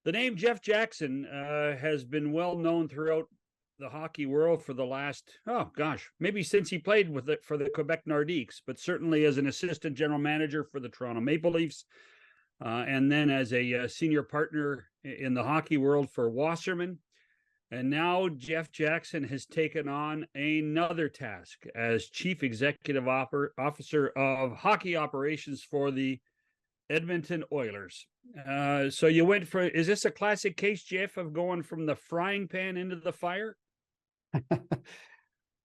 The name Jeff Jackson has been well known throughout the hockey world for the last, oh gosh, maybe since he played with it for the Quebec Nordiques, but certainly as an assistant general manager for the Toronto Maple Leafs, and then as a senior partner in the hockey world for Wasserman. And now Jeff Jackson has taken on another task as chief executive officer of hockey operations for the Edmonton Oilers. So you went for, is this a classic case, Jeff, of going from the frying pan into the fire?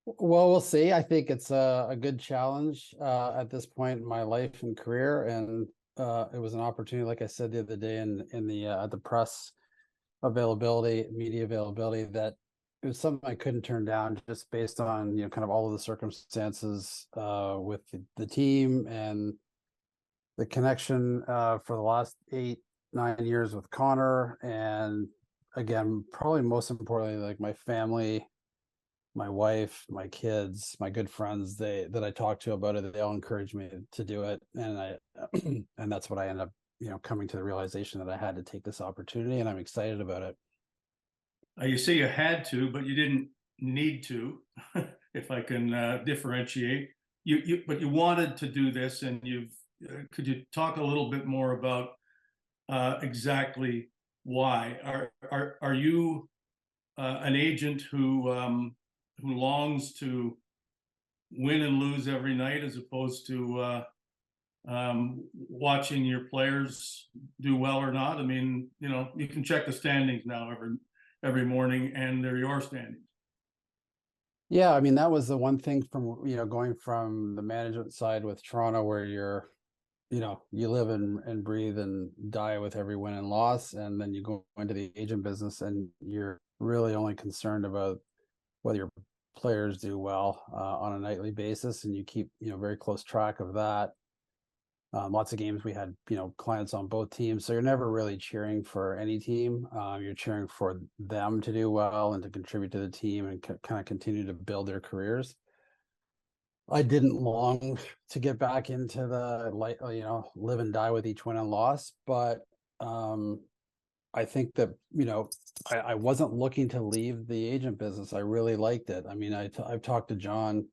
Well, we'll see. I think it's a good challenge at this point in my life and career, and it was an opportunity, like I said the other day in the press availability, media availability, that it was something I couldn't turn down just based on kind of all of the circumstances with the team and the connection for the last 8-9 years with Connor, and again, probably most importantly, like my family, my wife, my kids, my good friends, that I talk to about it, they all encourage me to do it. And I and that's what I end up, coming to the realization that I had to take this opportunity, and I'm excited about it. You say you had to, but you didn't need to, if I can differentiate. But you wanted to do this, and could you talk a little bit more about exactly why? Are you an agent who longs to win and lose every night, as opposed to watching your players do well or not? I mean, you can check the standings now every morning, and they're your standings. Yeah, I mean, that was the one thing from going from the management side with Toronto, where you live and breathe and die with every win and loss, and then you go into the agent business and you're really only concerned about whether your players do well on a nightly basis, and you keep very close track of that. Lots of games we had clients on both teams, so you're never really cheering for any team. You're cheering for them to do well and to contribute to the team and kind of continue to build their careers. I didn't long to get back into the live and die with each win and loss, but I think that I wasn't looking to leave the agent business. I really liked it. I mean, I've talked to John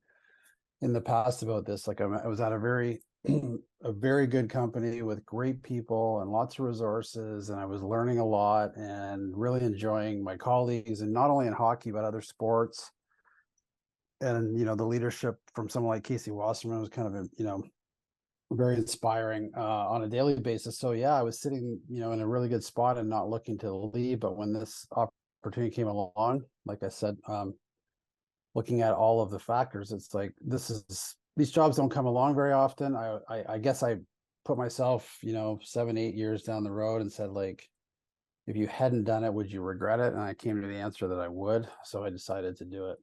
in the past about this. Like, I was at a very good company with great people and lots of resources, and I was learning a lot and really enjoying my colleagues, and not only in hockey but other sports. And the leadership from someone like Casey Wasserman was kind of very inspiring on a daily basis. So yeah, I was sitting in a really good spot and not looking to leave. But when this opportunity came along, like I said, looking at all of the factors, it's like these jobs don't come along very often. I guess I put myself 7-8 years down the road and said, like, if you hadn't done it, would you regret it? And I came to the answer that I would. So I decided to do it.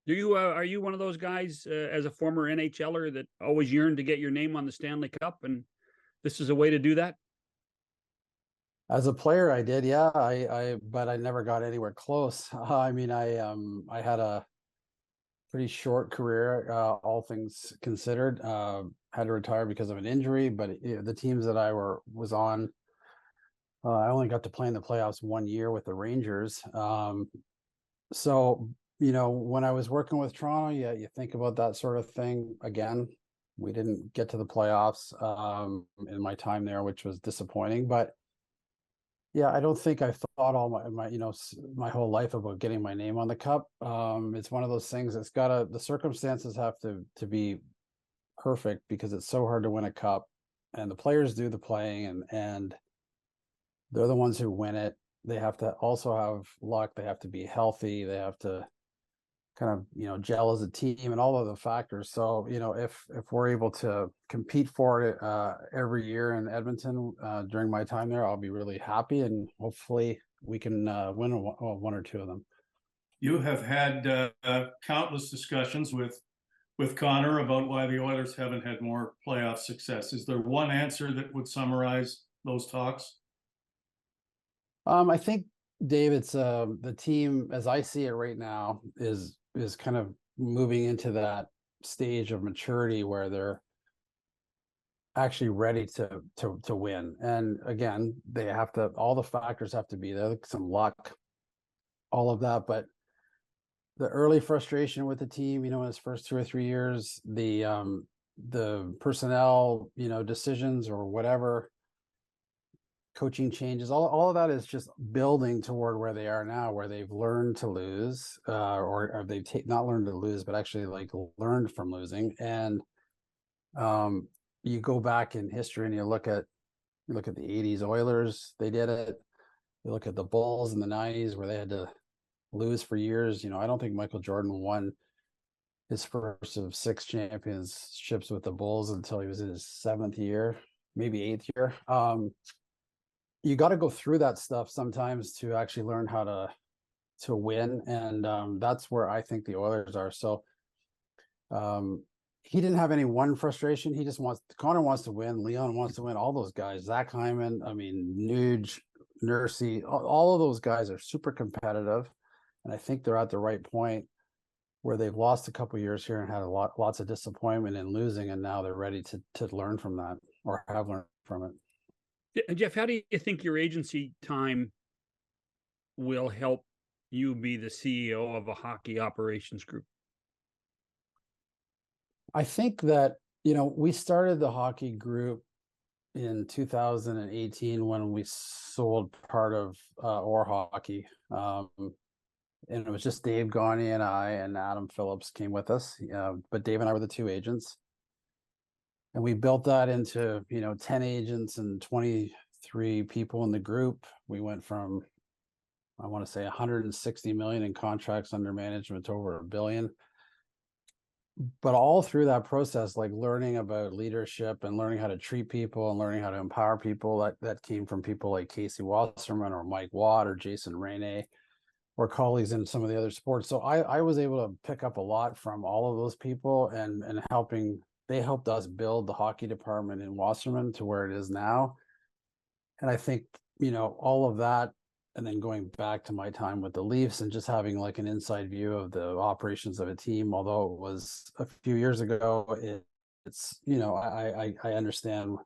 Are you one of those guys as a former NHLer that always yearned to get your name on the Stanley Cup, and this is a way to do that? As a player, I did, yeah. But I never got anywhere close. I mean, I had a pretty short career, all things considered. Had to retire because of an injury, but the teams that I was on, I only got to play in the playoffs 1 year with the Rangers. So when I was working with Toronto, yeah, you think about that sort of thing. Again, we didn't get to the playoffs in my time there, which was disappointing. But yeah, I don't think I thought all my whole life about getting my name on the cup. It's one of those things that's the circumstances have to be perfect, because it's so hard to win a cup, and the players do the playing, and they're the ones who win it. They have to also have luck. They have to be healthy. They have to kind of gel as a team, and all of the factors. So if we're able to compete for it every year in Edmonton during my time there, I'll be really happy, and hopefully we can win one or two of them. You have had countless discussions with Connor about why the Oilers haven't had more playoff success. Is there one answer that would summarize those talks? I think, Dave, it's the team, as I see it right now, is kind of moving into that stage of maturity where they're actually ready to win. And again, they have to, all the factors have to be there, some luck, all of that. But the early frustration with the team, in his first 2 or 3 years, the personnel, decisions or whatever, coaching changes, all of that is just building toward where they are now, where they've learned to lose, or they've not learned to lose, but actually like learned from losing. And you go back in history and you look at the 80s Oilers, they did it. You look at the Bulls in the 90s where they had to lose for years. I don't think Michael Jordan won his first of 6 championships with the Bulls until he was in his 7th year, maybe 8th year. You got to go through that stuff sometimes to actually learn how to win. And that's where I think the Oilers are. So he didn't have any one frustration. Connor wants to win. Leon wants to win. All those guys, Zach Hyman, Nuge, Nursey, all of those guys are super competitive. And I think they're at the right point where they've lost a couple of years here and had lots of disappointment in losing. And now they're ready to learn from that, or have learned from it. Jeff, how do you think your agency time will help you be the CEO of a hockey operations group? I think that, we started the hockey group in 2018 when we sold part of Or Hockey. And it was just Dave Gagne and I, and Adam Phillips came with us. But Dave and I were the 2 agents. And we built that into, 10 agents and 23 people in the group. We went from, I want to say, 160 million in contracts under management to over $1 billion. But all through that process, like learning about leadership and learning how to treat people and learning how to empower people, that came from people like Casey Wasserman or Mike Watt or Jason Rene, or colleagues in some of the other sports. So I was able to pick up a lot from all of those people and they helped us build the hockey department in Wasserman to where it is now. And I think, all of that, and then going back to my time with the Leafs and just having like an inside view of the operations of a team, although it was a few years ago, it's, I understand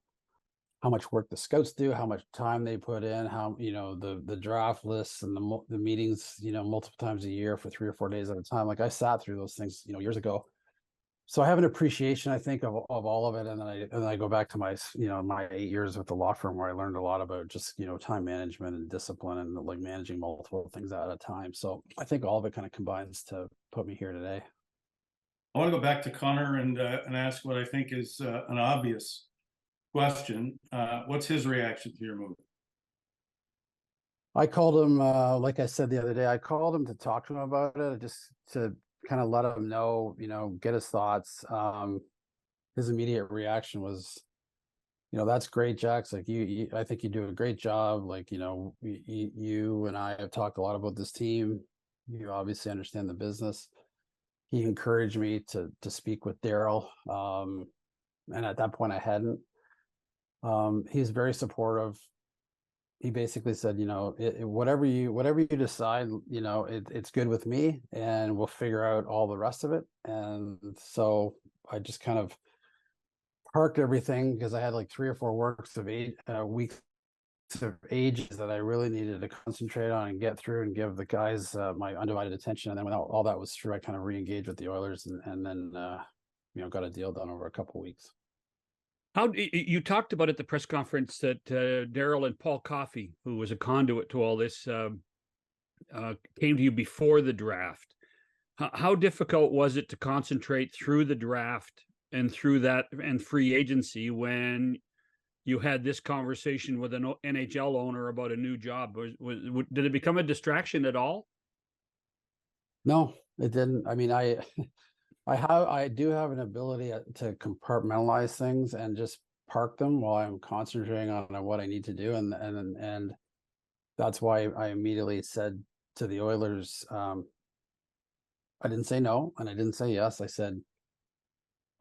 how much work the scouts do, how much time they put in, how, the draft lists and the meetings, multiple times a year for 3 or 4 days at a time. Like I sat through those things, years ago. So I have an appreciation, I think, of all of it. And then I go back to my, my 8 years with the law firm where I learned a lot about just, time management and discipline and like managing multiple things at a time. So I think all of it kind of combines to put me here today. I want to go back to Connor and ask what I think is an obvious question. What's his reaction to your move? I called him, like I said the other day, I called him to talk to him about it, just to kind of let him know, get his thoughts. His immediate reaction was, that's great, Jax. Like I think you do a great job. Like, you and I have talked a lot about this team. You obviously understand the business. He encouraged me to speak with Daryl. And at that point I hadn't. He's very supportive. He basically said, whatever you decide, it's good with me, and we'll figure out all the rest of it. And so I just kind of parked everything because I had like 3 or 4 weeks of ages that I really needed to concentrate on and get through and give the guys my undivided attention. And then when all that was through, I kind of re-engaged with the Oilers and then got a deal done over a couple of weeks. How you talked about at the press conference that Daryl and Paul Coffey, who was a conduit to all this, came to you before the draft. How difficult was it to concentrate through the draft and through that and free agency when you had this conversation with an NHL owner about a new job? Did it become a distraction at all? No, it didn't. I mean, I do have an ability to compartmentalize things and just park them while I'm concentrating on what I need to do. And that's why I immediately said to the Oilers, I didn't say no and I didn't say yes. I said,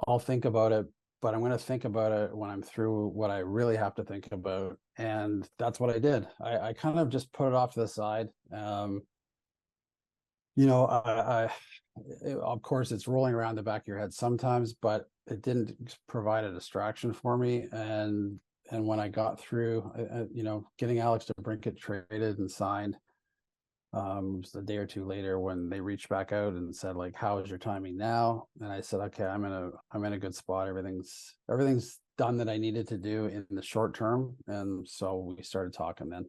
I'll think about it, but I'm going to think about it when I'm through what I really have to think about. And that's what I did. I kind of just put it off to the side. Of course, it's rolling around the back of your head sometimes, but it didn't provide a distraction for me. And when I got through, getting Alex DeBrincat traded and signed, it was a day or two later when they reached back out and said, like, how is your timing now? And I said, okay, I'm in a good spot. Everything's done that I needed to do in the short term. And so we started talking then.